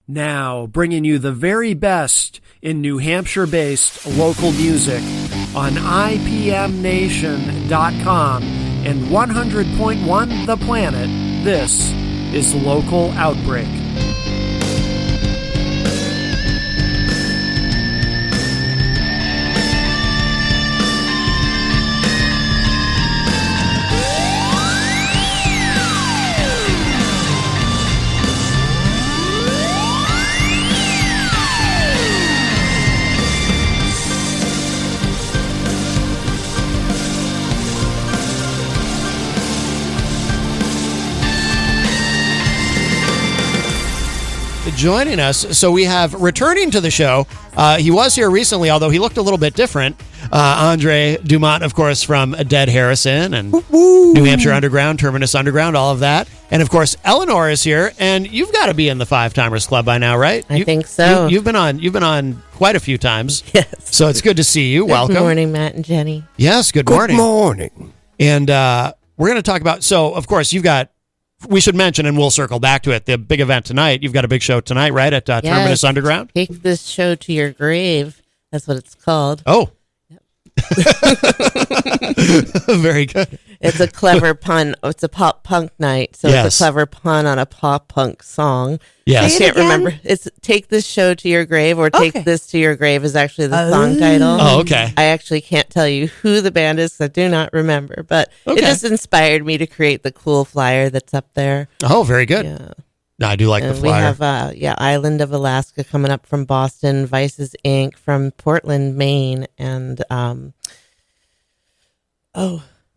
Now, bringing you the very best in New Hampshire-based local music on IPMNation.com and 100.1 The Planet, this is Local Outbreak. Joining us, so we have returning to the show. He was here recently, although he looked a little bit different. Andre Dumont, of course, from Dead Harrison and New Hampshire Underground, Terminus Underground, all of that. And of course, Eleanor is here, and you've got to be in the Five Timers Club by now, right? I think so. You've been on quite a few times. Yes. So it's good to see you. Welcome. Good morning, Matt and Jenny. Yes, good morning. Good morning. And we're going to talk about. So of course, you've got. We should mention, and we'll circle back to it, the big event tonight. You've got a big show tonight, right, at Terminus Underground? Take this show to your grave. That's what it's called. Oh. Yep. Very good. It's a clever pun. It's a pop punk night, so Yes. it's a clever pun on a pop punk song. Yes. I can't remember. It's Take This Show to Your Grave, or Take This to Your Grave is actually the song title. Oh, okay. I actually can't tell you who the band is, 'cause I do not remember, but it just inspired me to create the cool flyer that's up there. Oh, very good. Yeah. No, I do like the And flyer. we have, Island of Alaska coming up from Boston, Vices Inc. from Portland, Maine, and,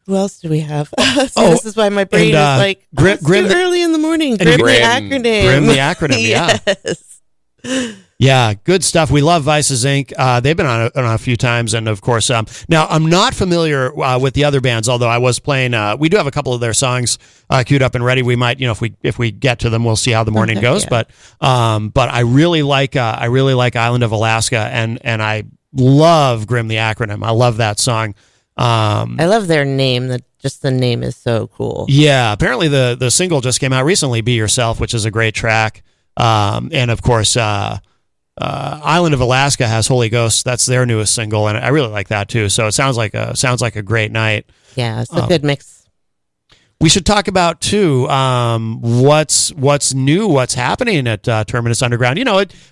who else do we have? This is why my brain is like, it's too early in the morning. Grim the acronym. Grim the acronym, yeah. Yes. Yeah, good stuff. We love Vices Inc. They've been on a few times, and of course, now I'm not familiar with the other bands. Although I was playing, we do have a couple of their songs queued up and ready. We might, if we get to them, we'll see how the morning goes. Yeah. But I really like Island of Alaska, and I love Grim the acronym. I love that song. I love their name. The name is so cool. Yeah, apparently the single just came out recently, Be Yourself, which is a great track. And of course, Island of Alaska has Holy Ghost. That's their newest single, and I really like that too. So it sounds like a great night. Yeah, it's a good mix. We should talk about too what's new, what's happening at Terminus Underground. We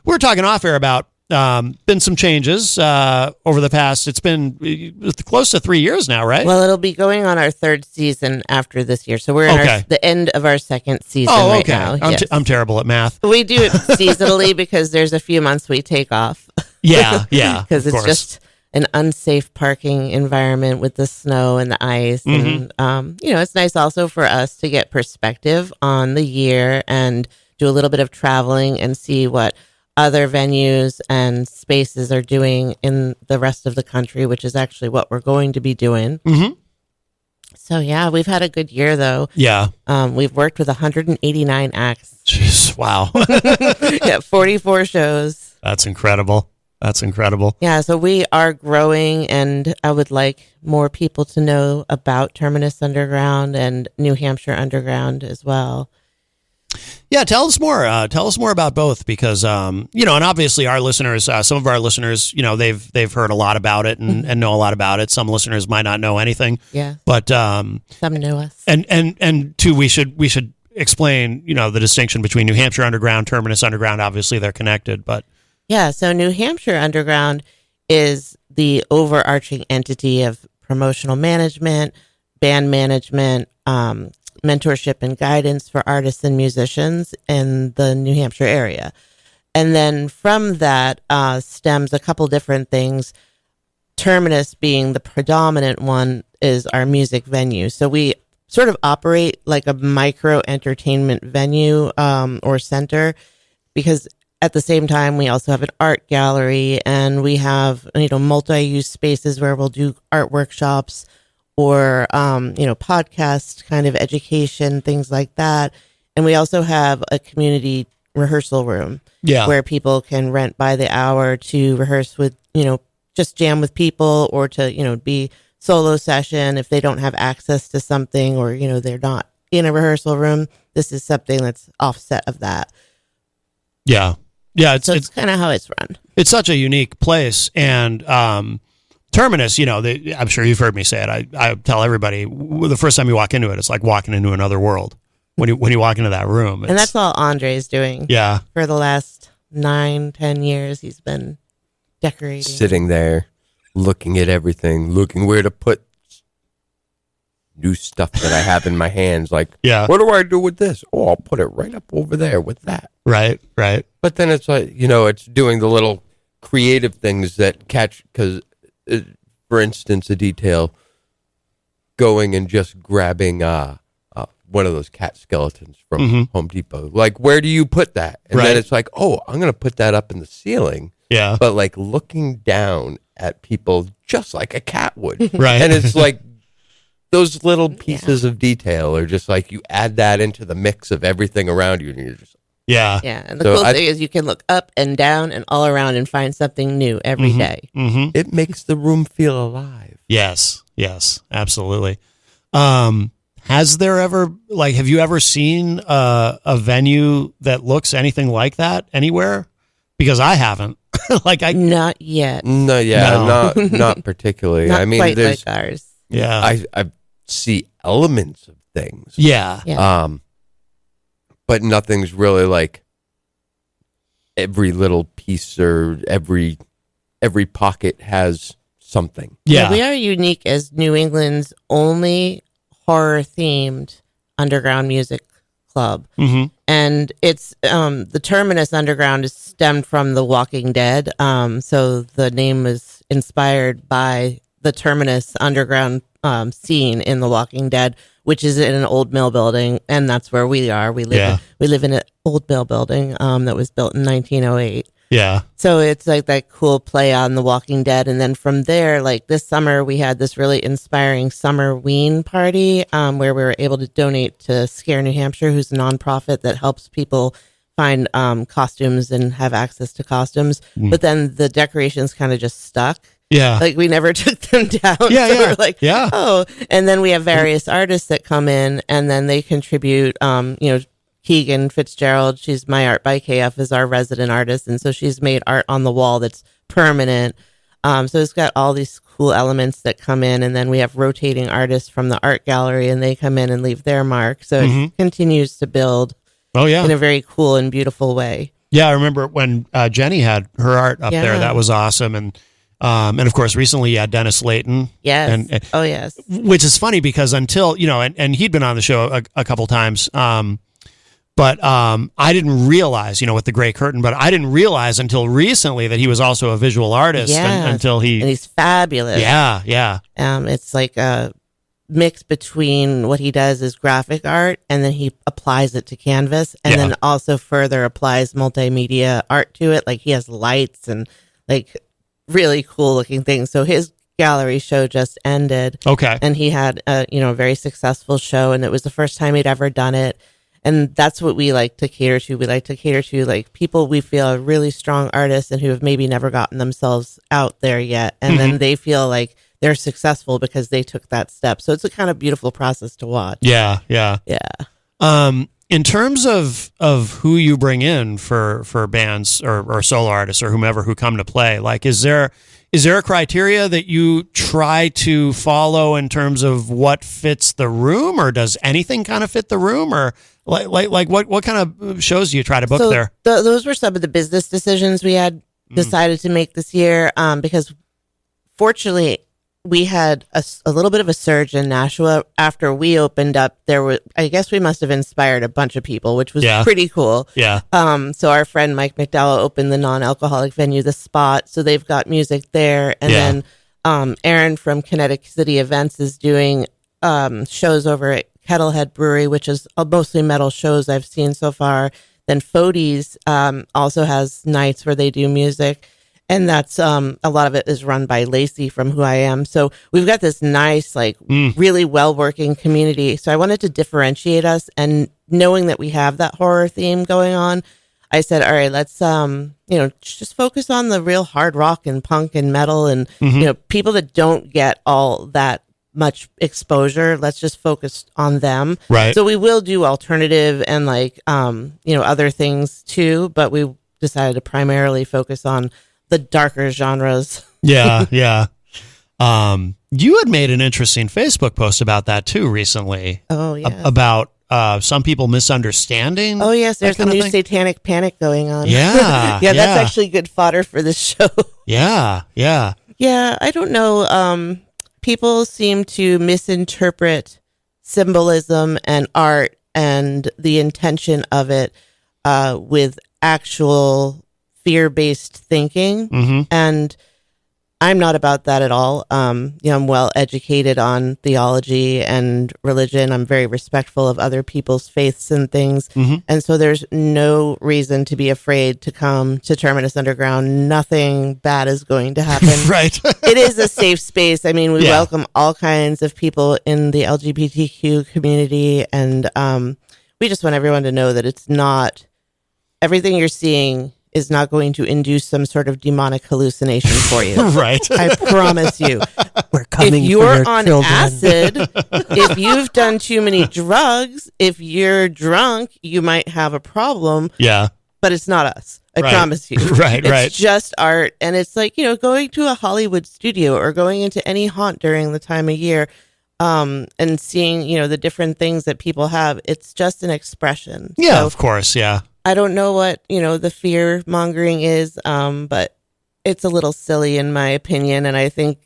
were talking off air about been some changes over the past. It's been close to 3 years now, right? Well, it'll be going on our third season after this year, so we're in the end of our second season right now. I'm terrible at math. We do it seasonally because there's a few months we take off. Yeah, because it's course. just an unsafe parking environment with the snow and the ice, and it's nice also for us to get perspective on the year and do a little bit of traveling and see what other venues and spaces are doing in the rest of the country, which is actually what we're going to be doing. Mm-hmm. So, yeah, we've had a good year, though. Yeah. We've worked with 189 acts. Jeez, wow. Yeah, 44 shows. That's incredible. Yeah, so we are growing, and I would like more people to know about Terminus Underground and New Hampshire Underground as well. Yeah, tell us more. Tell us more about both, because and obviously our listeners, some of our listeners, they've heard a lot about it and know a lot about it. Some listeners might not know anything. Yeah, but some know us. And two, we should explain the distinction between New Hampshire Underground, Terminus Underground. Obviously, they're connected, but yeah. So New Hampshire Underground is the overarching entity of promotional management, band management, mentorship and guidance for artists and musicians in the New Hampshire area. And then from that stems a couple different things. Terminus being the predominant one is our music venue. So we sort of operate like a micro entertainment venue or center, because at the same time we also have an art gallery, and we have multi-use spaces where we'll do art workshops or, podcast kind of education, things like that. And we also have a community rehearsal room where people can rent by the hour to rehearse with, just jam with people, or to, be solo session if they don't have access to something, or, they're not in a rehearsal room. This is something that's offset of that. Yeah. Yeah, So it's kind of how it's run. it's such a unique place, and Terminus, I'm sure you've heard me say it. I tell everybody the first time you walk into it, it's like walking into another world. When you walk into that room, And that's all Andre's doing. Yeah, For the last 9-10 years, he's been decorating. Sitting there, looking at everything, looking where to put new stuff that I have in my hands. Like, what do I do with this? Oh, I'll put it right up over there with that. Right. But then it's like, it's doing the little creative things that catch, because, for instance, a detail, going and just grabbing one of those cat skeletons from Home Depot. Like, where do you put that? And then it's like, oh, I'm going to put that up in the ceiling. Yeah. But like looking down at people just like a cat would. Right. And it's like those little pieces of detail are just like, you add that into the mix of everything around you, and you're just Yeah. And the cool thing is you can look up and down and all around and find something new every day. Mm-hmm. It makes the room feel alive. Yes, absolutely. Has there ever, have you ever seen a venue that looks anything like that anywhere? Because I haven't. Not yet. No, not particularly. Not I mean, quite there's like ours. Yeah. I see elements of things. Yeah. But nothing's really like every little piece or every pocket has something. Yeah. We are unique as New England's only horror themed underground music club. Mm-hmm. And it's the Terminus Underground is stemmed from The Walking Dead. So the name is inspired by the Terminus Underground scene in The Walking Dead, which is in an old mill building, and that's where we are. We live in an old mill building that was built in 1908. Yeah. So it's like that cool play on The Walking Dead. And then from there, like this summer, we had this really inspiring Summerween party where we were able to donate to Scare New Hampshire, who's a nonprofit that helps people find costumes and have access to costumes. But then the decorations kind of just stuck. Yeah. Like we never took them down. Yeah, so yeah. we're like, Yeah. oh. And then we have various artists that come in and then they contribute, Keegan Fitzgerald, she's My Art by KF, is our resident artist. And so she's made art on the wall that's permanent. So it's got all these cool elements that come in. And then we have rotating artists from the art gallery and they come in and leave their mark. So it continues to build in a very cool and beautiful way. Yeah, I remember when Jenny had her art up there. That was awesome. And of course, recently you had Dennis Layton. Yes. And, oh, yes. Which is funny because until, and he'd been on the show a couple times. But I didn't realize, with the Gray Curtain, but I didn't realize until recently that he was also a visual artist until he... And he's fabulous. Yeah, yeah. It's like a mix between what he does is graphic art and then he applies it to canvas and then also further applies multimedia art to it. Like he has lights and like really cool looking things. So his gallery show just ended. Okay. And he had a very successful show and it was the first time he'd ever done it. And that's what we like to cater to. We like to cater to like people we feel are really strong artists and who have maybe never gotten themselves out there yet. And then they feel like they're successful because they took that step. So it's a kind of beautiful process to watch. Yeah, yeah. Yeah. In terms of who you bring in for bands or solo artists or whomever who come to play, like is there a criteria that you try to follow in terms of what fits the room, or does anything kind of fit the room, or like what kind of shows do you try to book there? Those were some of the business decisions we had decided to make this year because fortunately we had a little bit of a surge in Nashua after we opened up. I guess we must have inspired a bunch of people, which was pretty cool. Yeah. So our friend Mike McDowell opened the non-alcoholic venue, The Spot. So they've got music there. And then Aaron from Kinetic City Events is doing shows over at Kettlehead Brewery, which is mostly metal shows I've seen so far. Then Fodes also has nights where they do music. And that's a lot of it is run by Lacey from Who I Am. So we've got this nice, really well-working community. So I wanted to differentiate us. And knowing that we have that horror theme going on, I said, all right, let's, just focus on the real hard rock and punk and metal and, people that don't get all that much exposure. Let's just focus on them. Right. So we will do alternative and other things too, but we decided to primarily focus on the darker genres. Yeah, yeah. You had made an interesting Facebook post about that too recently. Oh, yeah. About some people misunderstanding. Oh, yes. that There's a kind of new thing? satanic panic going on. Yeah, Yeah, that's actually good fodder for this show. Yeah, yeah. Yeah, I don't know. People seem to misinterpret symbolism and art and the intention of it with actual fear-based thinking. Mm-hmm. And I'm not about that at all. I'm well educated on theology and religion. I'm very respectful of other people's faiths and things. Mm-hmm. And so there's no reason to be afraid to come to Terminus Underground. Nothing bad is going to happen. Right. It is a safe space. I mean, we Yeah. welcome all kinds of people in the LGBTQ community. And we just want everyone to know that it's not, everything you're seeing is not going to induce some sort of demonic hallucination for you. Right. I promise you. We're coming If for you're your on children. acid, if you've done too many drugs, if you're drunk, you might have a problem, Yeah. but it's not us. I Right. promise you. Right, It's right. just art. And it's like, going to a Hollywood studio or going into any haunt during the time of year and seeing, the different things that people have. It's just an expression. Yeah, So of course. Yeah. I don't know what, the fear mongering is, but it's a little silly in my opinion. And I think,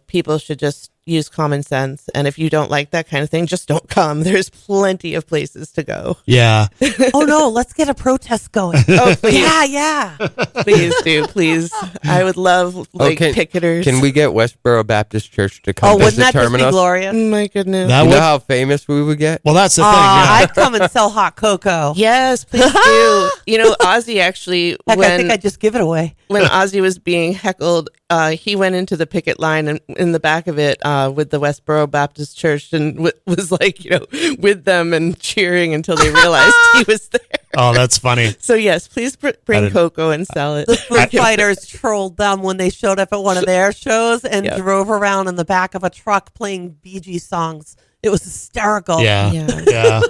people should just use common sense. And if you don't like that kind of thing, just don't come. There's plenty of places to go. Yeah. Oh no, let's get a protest going. Oh, please. Yeah. Please do. Please. I would love picketers. Can we get Westboro Baptist Church to come Oh, wouldn't visit that just be Terminus? glorious? My goodness. That You would, know how famous we would get? well, that's the thing. Yeah. I'd come and sell hot cocoa. Yes, please do. Ozzy actually, Heck, I think when I'd just give it away. Ozzy was being heckled, he went into the picket line and in the back of it with the Westboro Baptist Church and was like, with them and cheering until they realized he was there. Oh, that's funny. So yes, please bring didn't- cocoa and sell it. The Foo Fighters trolled them when they showed up at one of their shows and Yep. drove around in the back of a truck playing Bee Gees songs. It was hysterical. Yeah. Yeah. Yeah.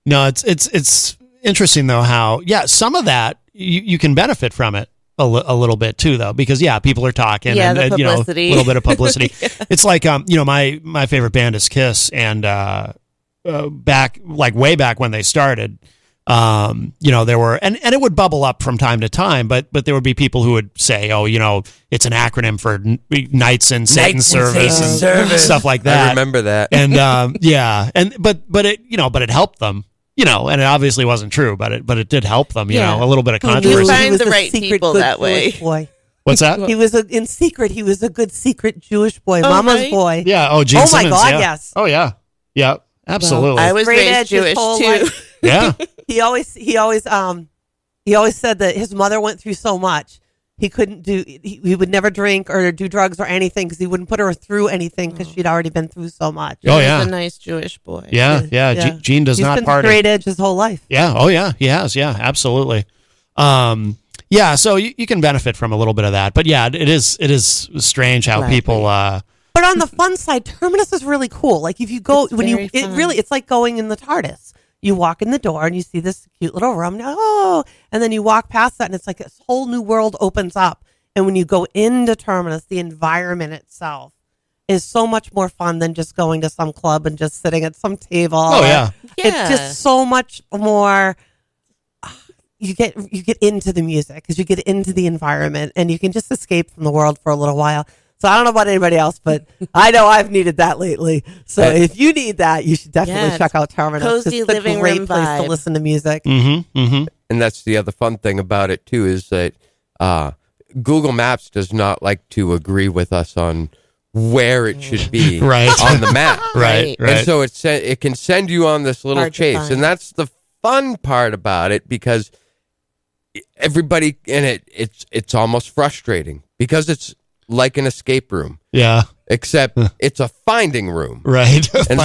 No, it's interesting though how, some of that you can benefit from it a little bit too though, because people are talking Yeah, and, the a publicity. little bit of publicity. It's like, my favorite band is Kiss, and way back when they started, there were, and it would bubble up from time to time, but there would be people who would say, it's an acronym for Nights in Satan's Service and stuff like that. I remember that. And but it helped them, and it obviously wasn't true, but it did help them, Yeah. a little bit of You controversy. find was the a right secret people good that way. Jewish boy. What's that? He was in secret. He was a good secret Jewish boy, Mama's right? boy. Yeah. Oh, Gene Oh, my Simmons, God, yeah. yes. Oh yeah. Yeah. Absolutely. I was Straight raised edge his Jewish whole too. life. yeah. He always said that his mother went through so much. He couldn't he would never drink or do drugs or anything because he wouldn't put her through anything because she'd already been through so much. Oh, He's yeah. a nice Jewish boy. Yeah. Yeah. Yeah. Gene does He's not been party. straight edge his whole life. Yeah. Oh yeah. He has. Yeah. Absolutely. Yeah. So you can benefit from a little bit of that, but yeah, it is strange how Gladly. people. But on the fun side, Terminus is really cool. Like if you go It's very fun. it's like going in the TARDIS. You walk in the door and you see this cute little room. And then you walk past that and it's like this whole new world opens up. And when you go into Terminus, the environment itself is so much more fun than just going to some club and just sitting at some table. Oh yeah. It's Yeah. just so much more. You get into the music because you get into the environment and you can just escape from the world for a little while. So I don't know about anybody else, but I know I've needed that lately. So if you need that, you should definitely Yeah, check out Terminus. cozy It's a living great room place vibe. to listen to music. Mm-hmm. Mm-hmm. And that's the other fun thing about it too, is that Google Maps does not like to agree with us on where it should be Right. on the map. Right. Right. And so it can send you on this little Hard to chase. find. And that's the fun part about it, because everybody in it's almost frustrating because it's like an escape room, Yeah. except it's a finding room. Right. And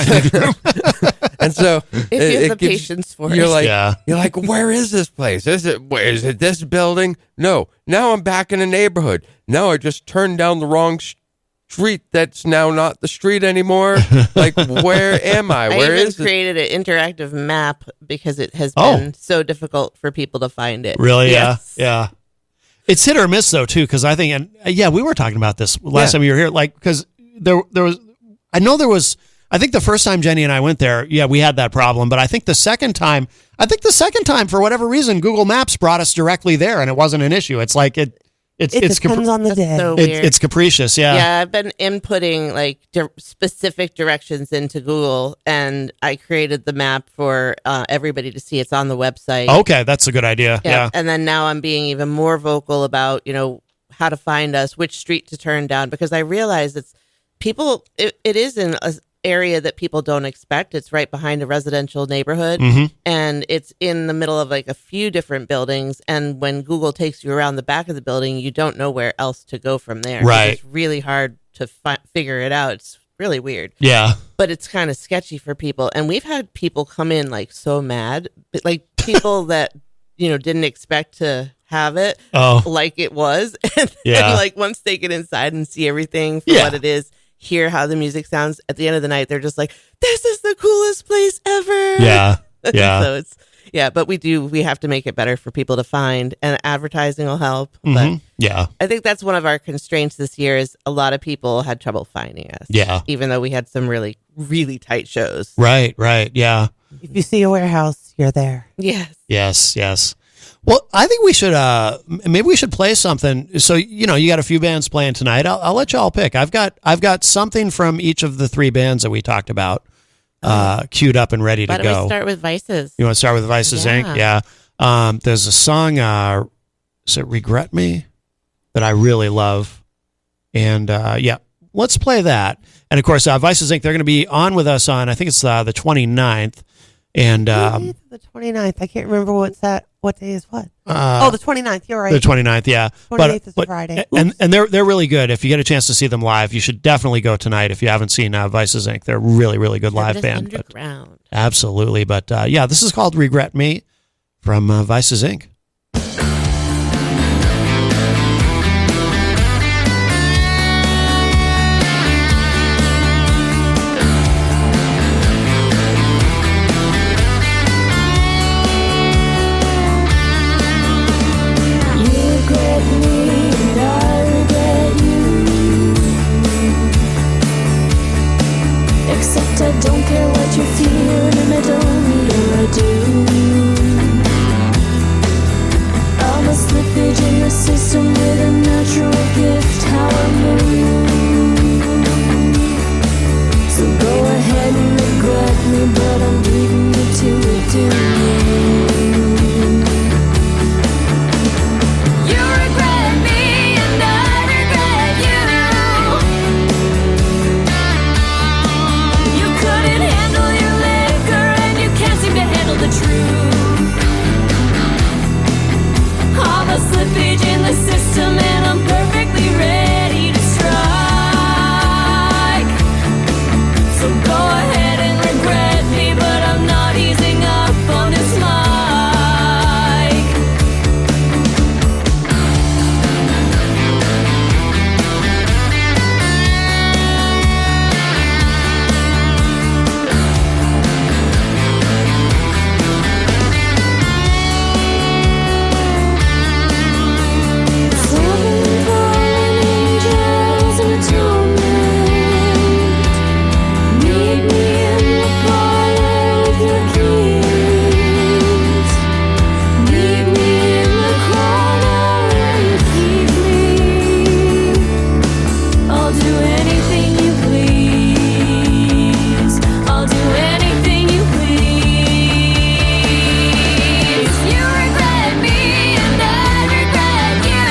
and so If you have the patience for it. you're like, Yeah. you're like, where is this place? Is it this building? No. Now I'm back in a neighborhood. Now I just turned down the wrong street that's now not the street anymore. Like, where am I? I Where even is it? created an interactive map because it has been so difficult for people to find it. Really? Yes. Yeah. It's hit or miss though too, because I think, and we were talking about this last time you were here. Like, because there was, I think the first time Jenny and I went there, we had that problem. But I think the second time, for whatever reason, Google Maps brought us directly there, and it wasn't an issue. It's like it depends on the That's day. so weird. it's capricious. Yeah, I've been inputting like specific directions into Google, and I created the map for everybody to see. It's on the website. Okay, that's a good idea. Yeah. And then now I'm being even more vocal about, how to find us, which street to turn down, because I realize it is in an area that people don't expect. It's right behind a residential neighborhood, and it's in the middle of like a few different buildings. And when Google takes you around the back of the building, you don't know where else to go from there. Right. It's really hard to figure it out. It's really weird. Yeah. But it's kind of sketchy for people. And we've had people come in like so mad, but like people that, didn't expect to have it like it was. And like once they get inside and see everything for what it is, hear how the music sounds, at the end of the night, they're just like, this is the coolest place ever. Yeah. Yeah. So but we have to make it better for people to find, and advertising will help. But I think that's one of our constraints this year is a lot of people had trouble finding us. Yeah. Even though we had some really, really tight shows. Right. Yeah. If you see a warehouse, you're there. Yes. Yes. Well, I think we should maybe we should play something. So, you got a few bands playing tonight. I'll let you all pick. I've got something from each of the three bands that we talked about queued up and ready to Why go. don't we start with Vices? You want to start with Vices Inc.? Yeah. There's a song, is it Regret Me, that I really love. And let's play that. And of course, Vices Inc., they're going to be on with us on, I think it's the 29th. And the 29th. I can't remember what day is what. The 29th. You're right. The 29th, yeah. 28th is a Friday. And they're really good. If you get a chance to see them live, you should definitely go tonight if you haven't seen Vices Inc. They're a really, really good live band. Underground. Absolutely. But this is called Regret Me from Vices Inc. Except I don't care what you feel, and I don't need or I do. I'm a slippage in the system with a natural gift, how I move. So go ahead and regret me, but I'm leaving you to it, do you regret me and I regret you. You couldn't handle your liquor and you can't seem to handle the truth. I'm a slippage in the system and I'm perfectly ready to strike. So go ahead and regret me, but I'm not easing up on this mic. Seven fallen angels in atonement. Meet me in the parlor with your keys. Meet me in the corner and keep me. I'll do anything you please. I'll do anything you please. You regret me and I regret you.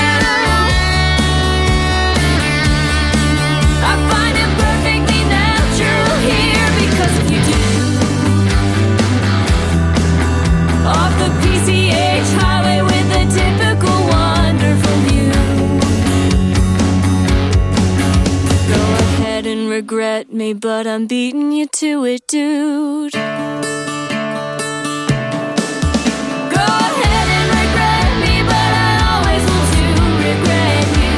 I find it perfectly natural here because if you do, off the PCH highway with a typical wonderful view. Go ahead and regret me, but I'm beating you to it, dude. Go ahead and regret me, but I always want to regret you.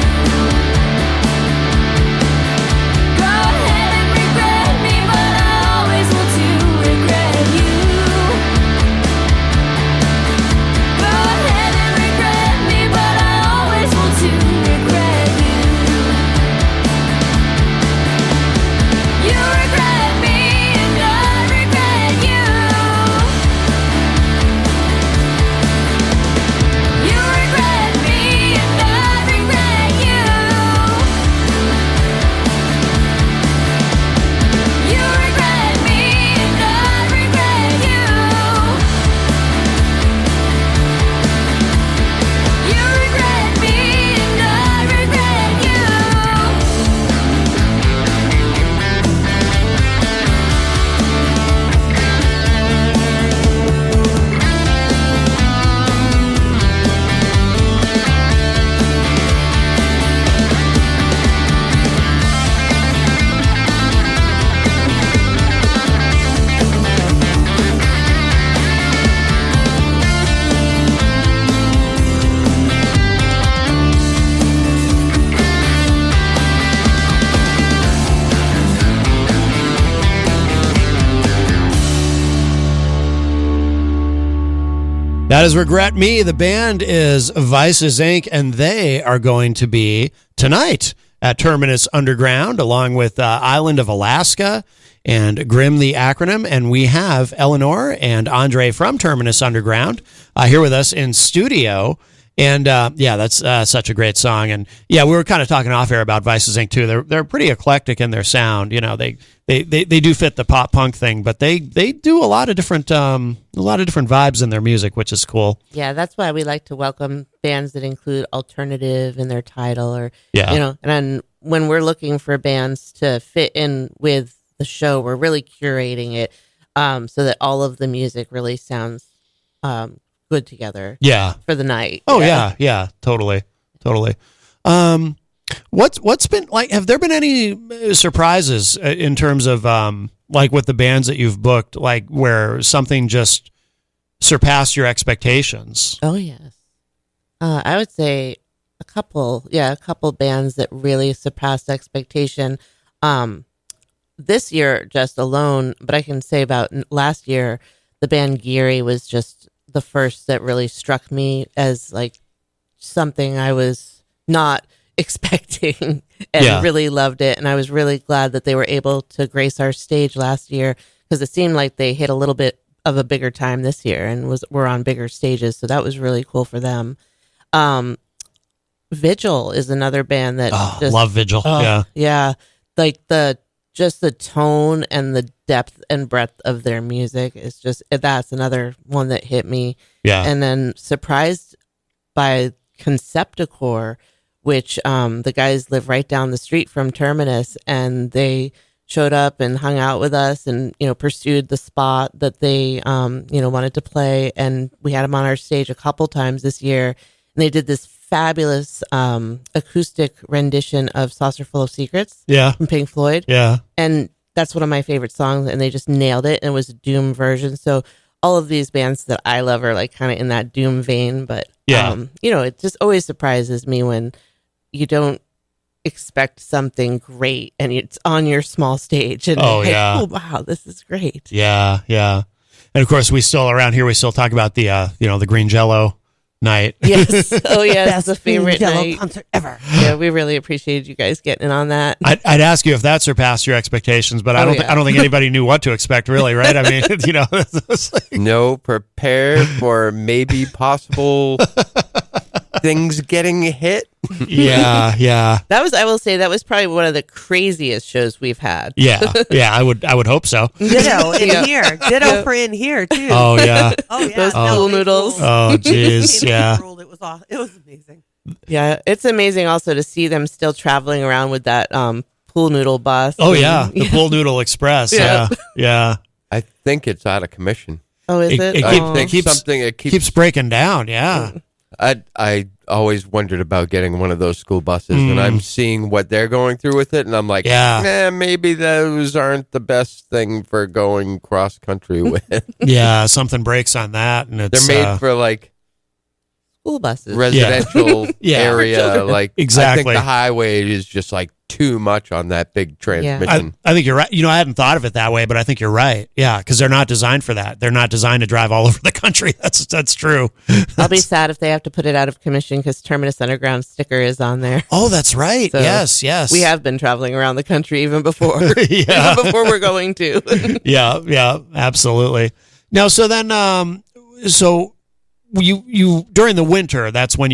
That is Regret Me. The band is Vices Inc., and they are going to be tonight at Terminus Underground, along with Island of Alaska and Grim the Acronym. And we have Eleanor and Andre from Terminus Underground here with us in studio. And that's such a great song. And yeah, we were kind of talking off air about Vices Inc. too. They're pretty eclectic in their sound. You know, they do fit the pop punk thing, but they do a lot of different vibes in their music, which is cool. Yeah, that's why we like to welcome bands that include alternative in their title, or Yeah. you know. And then when we're looking for bands to fit in with the show, we're really curating it so that all of the music really sounds good together. Yeah. For the night. Oh yeah, totally. What's been like? Have there been any surprises in terms of like with the bands that you've booked, like where something just surpassed your expectations? Oh yes, I would say a couple bands that really surpassed expectation. This year just alone, but I can say about last year, the band Geary was just the first that really struck me as like something I was not expecting, and really loved it. And I was really glad that they were able to grace our stage last year, because it seemed like they hit a little bit of a bigger time this year and were on bigger stages. So that was really cool for them. Vigil is another band that love Vigil. Yeah. Like the tone and the depth and breadth of their music is that's another one that hit me. Yeah. And then surprised by Concepticore, which the guys live right down the street from Terminus, and they showed up and hung out with us and, you know, pursued the spot that they, wanted to play. And we had them on our stage a couple times this year, and they did this fabulous acoustic rendition of Saucer Full of Secrets from Pink Floyd. Yeah. And that's one of my favorite songs, and they just nailed it. And it was a Doom version. So all of these bands that I love are like kind of in that Doom vein, but it just always surprises me when you don't expect something great and it's on your small stage. And oh wow, this is great. Yeah. And of course, we still talk about the Green Jello night. Yes. Oh yeah, that's a favorite Jello night concert ever. Yeah, we really appreciated you guys getting on that. I'd ask you if that surpassed your expectations, but I don't think anybody knew what to expect, really, right? I mean, it's like... No, prepare for maybe possible things getting hit. Yeah. I will say that was probably one of the craziest shows we've had. Yeah. I would hope so. Ditto in here. Ditto for in here too. Oh yeah. Those pool noodles. Oh jeez. Yeah. It was awesome. It was amazing. Yeah, it's amazing also to see them still traveling around with that pool noodle bus. Oh yeah, the Pool Noodle Express. Yeah. I think it's out of commission. Oh, is it? It keeps breaking down. Yeah. I always wondered about getting one of those school buses, and I'm seeing what they're going through with it, and I'm like, maybe those aren't the best thing for going cross country with. Yeah, something breaks on that, and it's they're made for like school buses, residential area. Like exactly, I think the highway is just like too much on that big transmission. I think you're right. I hadn't thought of it that way, but I think you're right. Yeah, because they're not designed for that. They're not designed to drive all over the country. That's true. I'll be sad if they have to put it out of commission because Terminus Underground sticker is on there. Oh, that's right. So yes. We have been traveling around the country even before. Yeah. Even before we're going to. Yeah, absolutely. Now, so then, you during the winter, that's when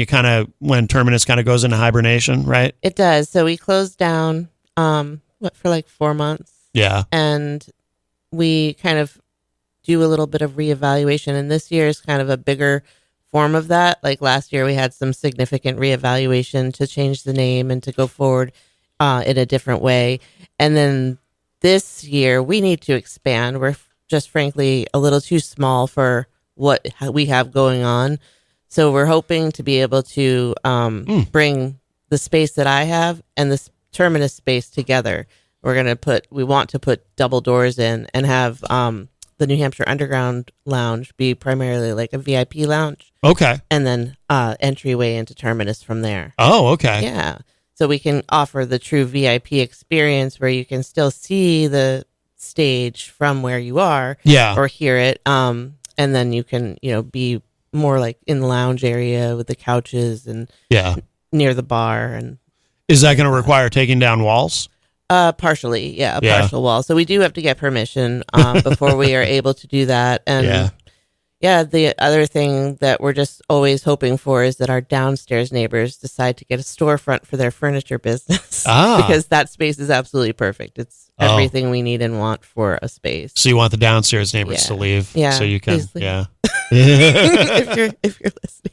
when Terminus kind of goes into hibernation, right? It does. So we closed down for like 4 months. Yeah. And we kind of do a little bit of reevaluation, and this year is kind of a bigger form of that. Like last year we had some significant reevaluation to change the name and to go forward in a different way. And then this year we need to expand. We're just frankly a little too small for what we have going on. So we're hoping to be able to bring the space that I have and this Terminus space together. We want to put double doors in and have the New Hampshire Underground Lounge be primarily like a VIP lounge. Okay. And then entryway into Terminus from there. Oh, okay. Yeah. So we can offer the true VIP experience where you can still see the stage from where you are. Yeah. Or hear it. And then you can, be more like in the lounge area with the couches and Yeah. near the bar. And Is that going to require taking down walls? partially, Yeah. partial wall. So we do have to get permission before we are able to do that. And the other thing that we're just always hoping for is that our downstairs neighbors decide to get a storefront for their furniture business because that space is absolutely perfect. It's everything we need and want for a space. So you want the downstairs neighbors to leave, so you can, if you're listening.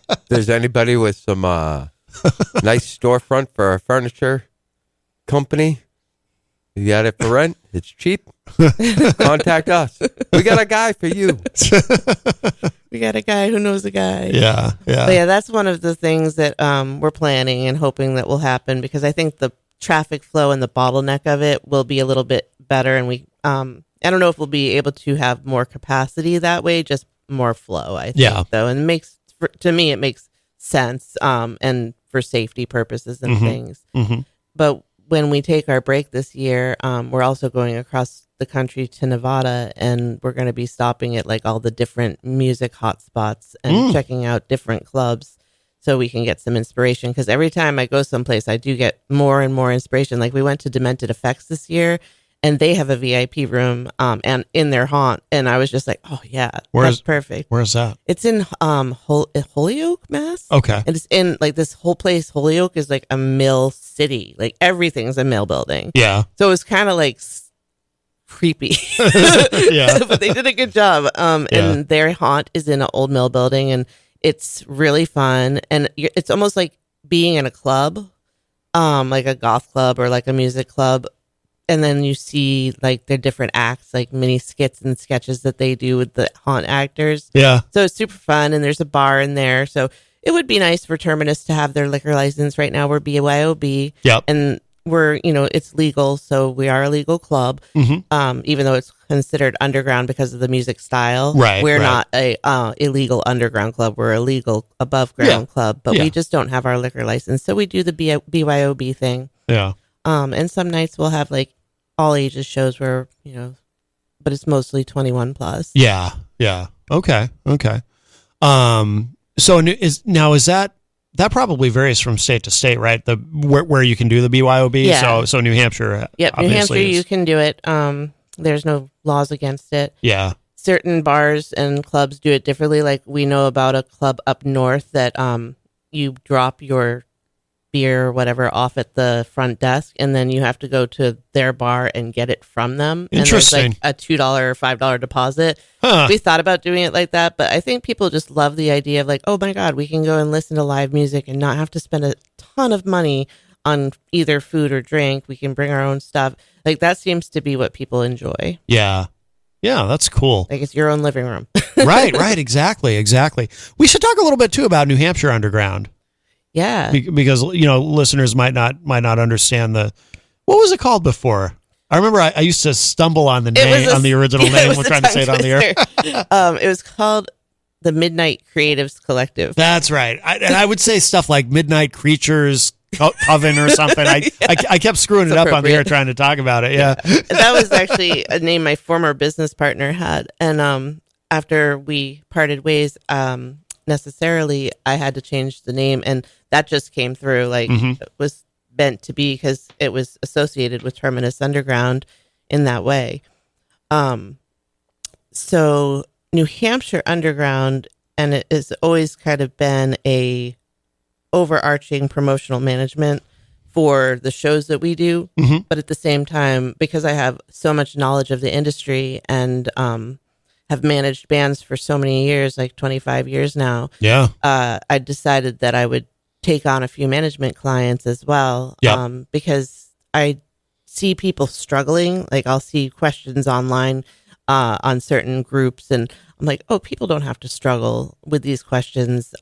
If there's anybody with some nice storefront for a furniture company, you got it for rent, it's cheap, contact us. We got a guy for you. We got a guy who knows a guy. Yeah. But yeah, that's one of the things that we're planning and hoping that will happen, because I think the traffic flow and the bottleneck of it will be a little bit better. And we, I don't know if we'll be able to have more capacity that way, just more flow, I think, though. And to me, it makes sense, and for safety purposes and things. Mm-hmm. But when we take our break this year, we're also going across the country to Nevada, and we're going to be stopping at like all the different music hotspots and checking out different clubs so we can get some inspiration. Because every time I go someplace, I do get more and more inspiration. Like we went to Demented Effects this year, and they have a VIP room and in their haunt, and I was just like, oh yeah, that's perfect. Where's that? It's in Holyoke, Mass. Okay. And it's in like this whole place. Holyoke is like a mill city. Like everything's a mill building. Yeah. So it was kind of like creepy. Yeah. But they did a good job. And their haunt is in an old mill building, and it's really fun. And it's almost like being in a club, like a goth club or like a music club. And then you see like their different acts, like mini skits and sketches that they do with the haunt actors. Yeah. So it's super fun, and there's a bar in there. So it would be nice for Terminus to have their liquor license. Right now we're BYOB. Yep. And we're, it's legal. So we are a legal club, even though it's considered underground because of the music style. Right. We're not a illegal underground club. We're a legal above ground club, but we just don't have our liquor license. So we do the BYOB thing. Yeah. And some nights we'll have like all ages shows where, but it's mostly 21 plus. Yeah. Yeah. Okay. So is that probably varies from state to state, right? Where you can do the BYOB. Yeah. So New Hampshire. Yep. New Hampshire, you can do it. There's no laws against it. Yeah. Certain bars and clubs do it differently. Like we know about a club up north that you drop your beer or whatever off at the front desk, and then you have to go to their bar and get it from them. Interesting. And there's like a $2 or $5 deposit. Huh. We thought about doing it like that, but I think people just love the idea of like, oh my God, we can go and listen to live music and not have to spend a ton of money on either food or drink. We can bring our own stuff. Like that seems to be what people enjoy. Yeah. Yeah, that's cool. Like it's your own living room. Right. Exactly. We should talk a little bit too about New Hampshire Underground. Yeah. Because, listeners might not understand what was it called before? I remember I used to stumble on the name, on the original name when trying to say it on the air. It was called the Midnight Creatives Collective. That's right. I would say stuff like Midnight Creatures Coven or something. I kept screwing it up on the air trying to talk about it. Yeah. That was actually a name my former business partner had. And after we parted ways, necessarily I had to change the name, and that just came through like it was meant to be because it was associated with Terminus Underground in that way. So New Hampshire Underground, and it has always kind of been a overarching promotional management for the shows that we do, but at the same time, because I have so much knowledge of the industry and have managed bands for so many years, like 25 years now. Yeah. I decided that I would take on a few management clients as well. Yep. Because I see people struggling. Like I'll see questions online on certain groups, and I'm like, oh, people don't have to struggle with these questions.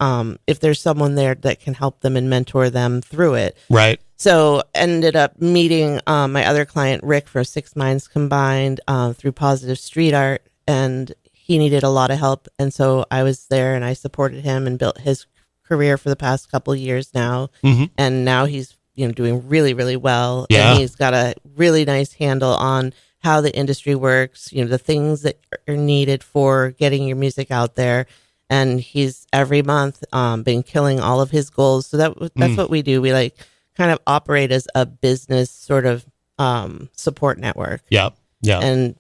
If there's someone there that can help them and mentor them through it. Right. So ended up meeting my other client, Rick, for Six Minds Combined through Positive Street Art. And he needed a lot of help. And so I was there and I supported him and built his career for the past couple of years now. And now he's, doing really, really well. Yeah. And he's got a really nice handle on how the industry works, the things that are needed for getting your music out there. And he's every month been killing all of his goals. So that's what we do. We like kind of operate as a business sort of support network. Yep. Yeah. And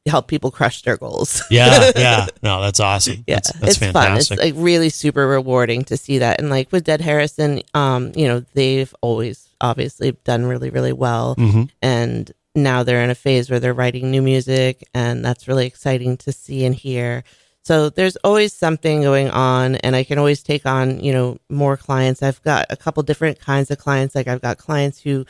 help people crush their goals. Yeah. No, that's awesome. Yeah, That's it's fantastic. fun. It's like really super rewarding to see that. And like with Dead Harrison, they've always obviously done really, really well. Mm-hmm. And now they're in a phase where they're writing new music, and that's really exciting to see and hear. So there's always something going on, and I can always take on, more clients. I've got a couple different kinds of clients. Like I've got clients who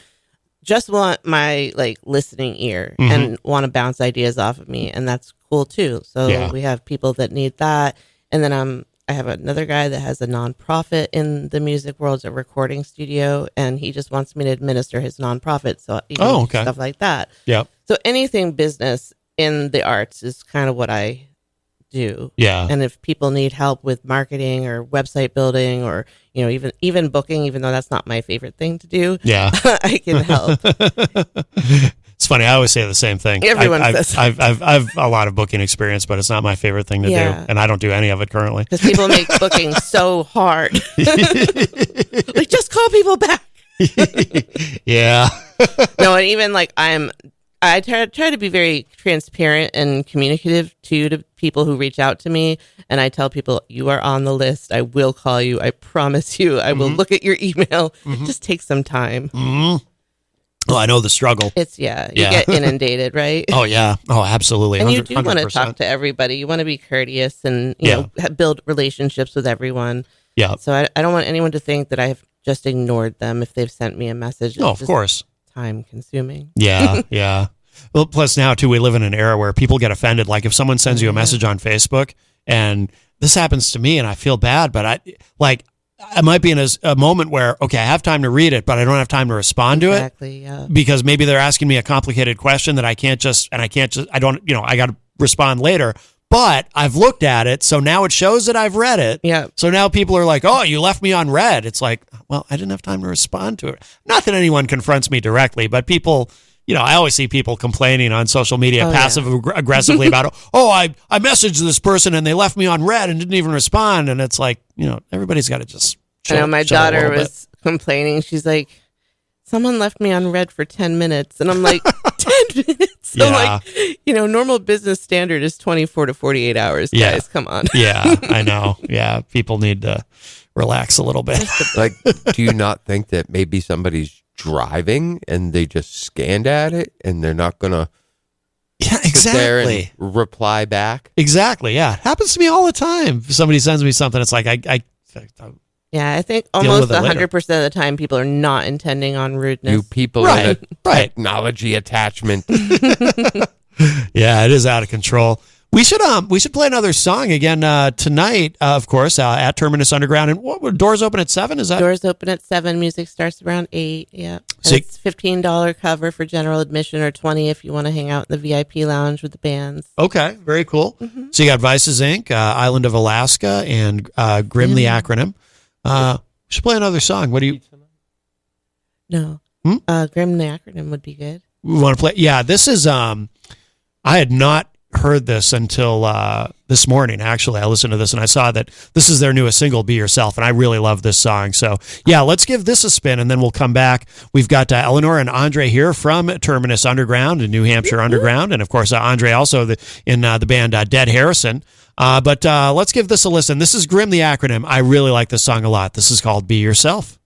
just want my like listening ear and want to bounce ideas off of me, and that's cool too. So we have people that need that. And then I have another guy that has a nonprofit in the music world, it's a recording studio, and he just wants me to administer his nonprofit. So stuff like that. Yep. So anything business in the arts is kind of what I do. Yeah. And if people need help with marketing or website building or, even booking, even though that's not my favorite thing to do, I can help. It's funny. I always say the same thing. Everyone says I've a lot of booking experience, but it's not my favorite thing to do. And I don't do any of it currently. Because people make booking so hard. Like, just call people back. Yeah. No, and even like I try to be very transparent and communicative too to people who reach out to me. And I tell people, you are on the list. I will call you. I promise you. I will look at your email. Just take some time. Well, I know the struggle. It's you get inundated, right? Oh yeah. Oh, absolutely. And you do want to talk to everybody. You want to be courteous and build relationships with everyone. Yeah. So I don't want anyone to think that I've just ignored them if they've sent me a message. No, of course. Time consuming. Yeah. Yeah. Well, plus now too, we live in an era where people get offended. Like if someone sends you a message on Facebook, and this happens to me, and I feel bad, but I might be in a moment where, okay, I have time to read it, but I don't have time to respond to it. Exactly, yeah. Because maybe they're asking me a complicated question that I got to respond later. But I've looked at it, so now it shows that I've read it. Yeah. So now people are like, oh, you left me on read. It's like, well, I didn't have time to respond to it. Not that anyone confronts me directly, but people, I always see people complaining on social media passive-aggressively about, I messaged this person and they left me on read and didn't even respond. And it's like, everybody's got to just chill. I know my daughter was complaining. She's like, someone left me on read for 10 minutes. And I'm like, 10 minutes? So normal business standard is 24 to 48 hours, guys. Come on. Yeah, I know. Yeah, people need to relax a little bit. Like, do you not think that maybe somebody's driving and they just scanned at it and they're not going to sit there and reply back? Exactly, yeah. It happens to me all the time. If somebody sends me something, it's like, I think almost 100% of the time people are not intending on rudeness. You people in a technology attachment. Yeah, it is out of control. We should play another song again tonight, of course, at Terminus Underground. And doors open at 7? Is that doors open at 7? Music starts around 8. Yeah, so it's $15 cover for general admission, or $20 if you want to hang out in the VIP lounge with the bands. Okay, very cool. So you got Vices Inc., Island of Alaska, and Grim the Acronym. We should play another song. What do you? No, Grim the Acronym would be good. We want to play? Yeah, this is. I had not heard this until this morning. Actually, I listened to this and I saw that this is their newest single, "Be Yourself," and I really love this song. So yeah, let's give this a spin and then we'll come back. We've got Eleanor and Andre here from Terminus Underground and New Hampshire Underground, and of course Andre also in the band Dead Harrison. But let's give this a listen. This is Grim the Acronym. I really like this song a lot. This is called "Be Yourself."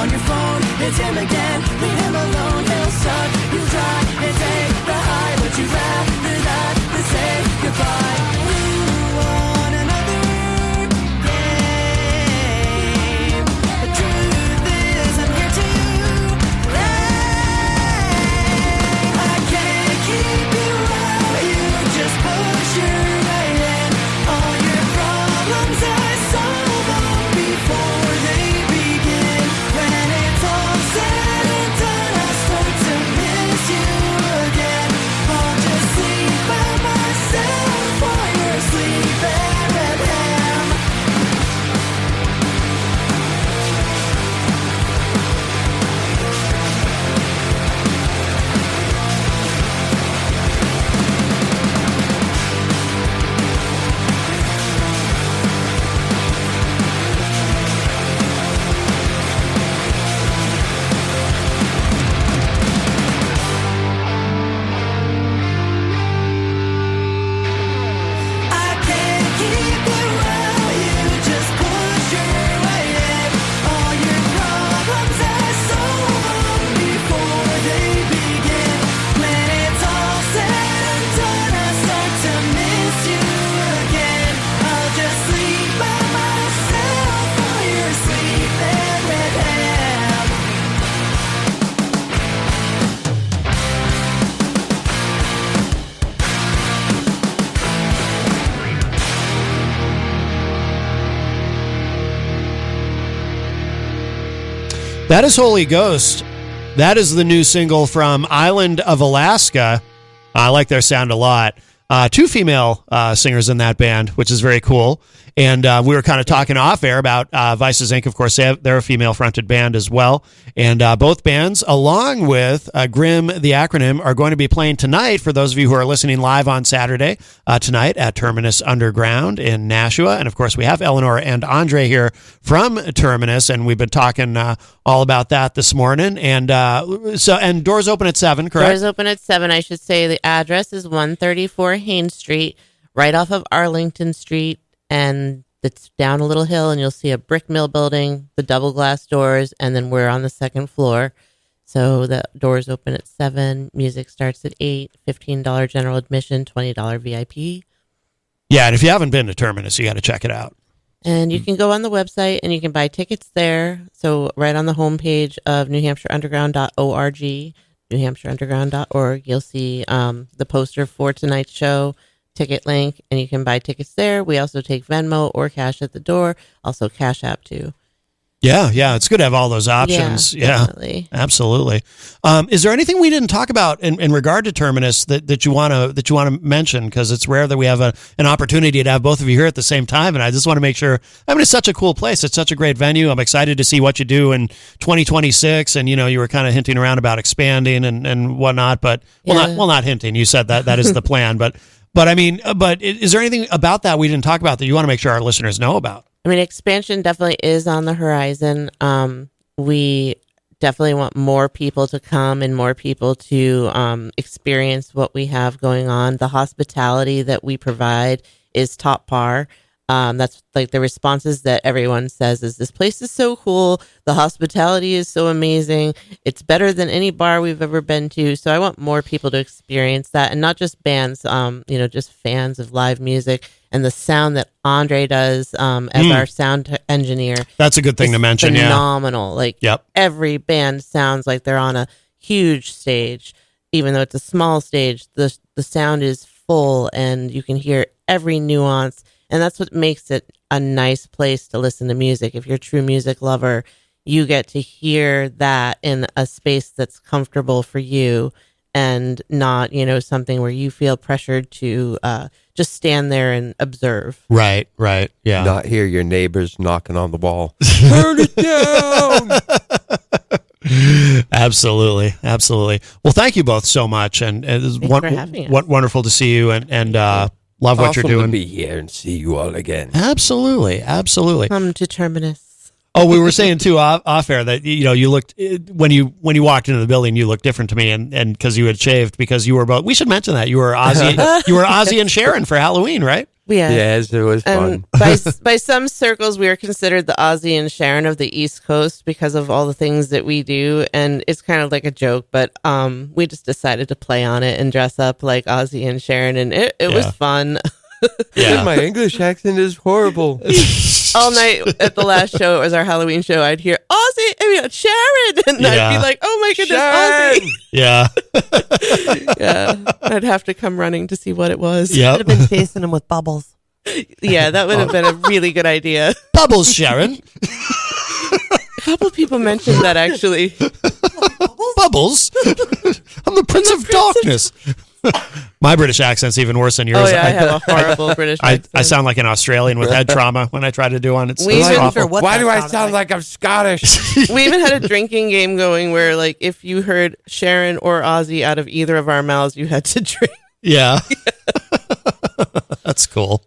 on your phone, it's him again. Leave him alone, he'll suck. You try and take the high, but you'd rather that than say goodbye. You want another game. The truth is, I'm here to play. I can't keep you out, you just push your way in. All your problems, I solve them before they begin. When it's all said and done, I start to miss you again. I'll just sleep by myself while you're sleeping with him. I can't keep you out, you just push your way in. All your problems, I solve them before they begin. When it's all said and done, I start to miss you again. I'll just sleep by myself while you're sleeping with him. That is Holy Ghost. That is the new single from Island of Alaska. I like their sound a lot. Two female singers in that band, which is very cool. And we were kind of talking off air about Vices Inc. Of course, they're a female-fronted band as well. And both bands, along with Grimm, the acronym, are going to be playing tonight, for those of you who are listening live on Saturday, tonight at Terminus Underground in Nashua. And, of course, we have Eleanor and Andre here from Terminus, and we've been talking all about that this morning. And and doors open at 7, correct? Doors open at 7. I should say the address is 134 Haines Street, right off of Arlington Street. And it's down a little hill, and you'll see a brick mill building, the double glass doors, and then we're on the second floor. So the doors open at 7. Music starts at 8. $15 general admission, $20 VIP. Yeah, and if you haven't been to Terminus, you got to check it out. And you can go on the website and you can buy tickets there. So right on the homepage of NewHampshireUnderground.org, NewHampshireUnderground.org, you'll see the poster for tonight's show, ticket link, and you can buy tickets there. We also take Venmo or cash at the door, also Cash App too. Yeah, it's good to have all those options. Yeah, definitely. Absolutely. Is there anything we didn't talk about in regard to Terminus that you want to mention? Because it's rare that we have an opportunity to have both of you here at the same time, and I just want to make sure. I mean, it's such a cool place. It's such a great venue. I'm excited to see what you do in 2026. And you were kind of hinting around about expanding and whatnot, but not hinting. You said that is the plan, but I mean, is there anything about that we didn't talk about that you want to make sure our listeners know about? I mean, expansion definitely is on the horizon. We definitely want more people to come and more people to experience what we have going on. The hospitality that we provide is top par. That's like the responses that everyone says is, this place is so cool. The hospitality is so amazing. It's better than any bar we've ever been to. So I want more people to experience that, and not just bands, just fans of live music and the sound that Andre does as our sound engineer. That's a good thing to mention. Phenomenal. Like Yep. Every band sounds like they're on a huge stage, even though it's a small stage. The sound is full, and you can hear every nuance. And that's what makes it a nice place to listen to music. If you're a true music lover, you get to hear that in a space that's comfortable for you, and not, something where you feel pressured to just stand there and observe. Right. Yeah. Not hear your neighbors knocking on the wall. Turn it down. Absolutely. Well, thank you both so much, and it's Thanks for having us. wonderful to see you, and love what Awesome you're doing. to be here and see you all again. Absolutely. Come to Terminus. Oh, we were saying too off air that you looked when you walked into the building, you looked different to me, and because you had shaved, because you were both. We should mention that you were Ozzy and Sharon for Halloween, right? Yeah. Yes, it was fun. By some circles, we are considered the Ozzy and Sharon of the East Coast because of all the things that we do, and it's kind of like a joke, but we just decided to play on it and dress up like Ozzy and Sharon, and it was fun. Yeah. My English accent is horrible. All night at the last show, it was our Halloween show, I'd hear Sharon, and I'd be like, oh my goodness, Ozzy. Sharon! Yeah, I'd have to come running to see what it was. Yep. Should have been chasing him with bubbles. Yeah, that would have been a really good idea. Bubbles, Sharon. A couple people mentioned that actually. Bubbles. I'm the Prince of Darkness. My British accent's even worse than yours. Oh yeah, I have a horrible British accent. I sound like an Australian with head trauma when I try to do one. It's awful. Why do I sound like I'm Scottish? We even had a drinking game going where, like, if you heard Sharon or Ozzy out of either of our mouths, you had to drink. Yeah. That's cool.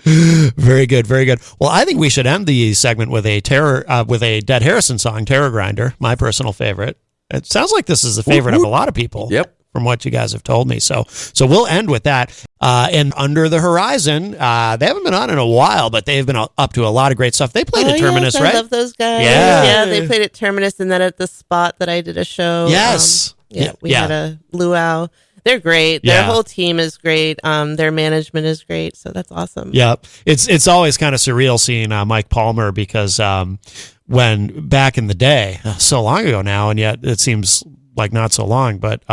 Very good, very good. Well, I think we should end the segment with a Dead Harrison song, Terror Grinder, my personal favorite. It sounds like this is a favorite of a lot of people. Yep. From what you guys have told me. So we'll end with that. And Under the Horizon, they haven't been on in a while, but they've been up to a lot of great stuff. They played at Terminus, yes, right? I love those guys. Yeah. Yeah, they played at Terminus and then at the spot that I did a show. Yes. We had a luau. They're great. Their whole team is great. Their management is great. So that's awesome. Yep. It's always kind of surreal seeing Mike Palmer because when back in the day, so long ago now, and yet it seems like not so long, but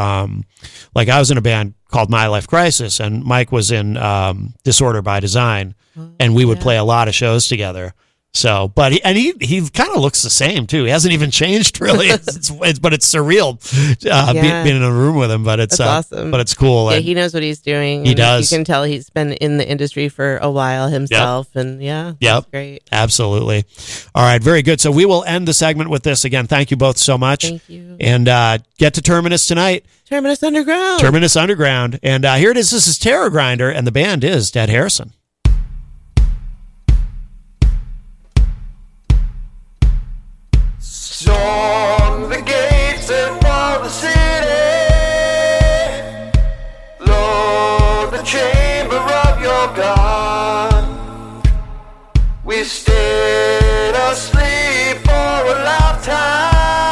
like I was in a band called My Life Crisis, and Mike was in Disorder by Design, and we would play a lot of shows together. So, but he kind of looks the same too. He hasn't even changed really. But it's surreal being in a room with him. But it's awesome. But it's cool. Yeah, he knows what he's doing. He does. You can tell he's been in the industry for a while himself, and that's great. Absolutely. All right, very good. So we will end the segment with this again. Thank you both so much. Thank you. And get to Terminus tonight. Terminus Underground. Terminus Underground. And here it is. This is Terror Grinder, and the band is Dead Harrison. Storm the gates and wall the city. Load the chamber of your God. We stayed asleep for a lifetime.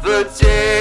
The day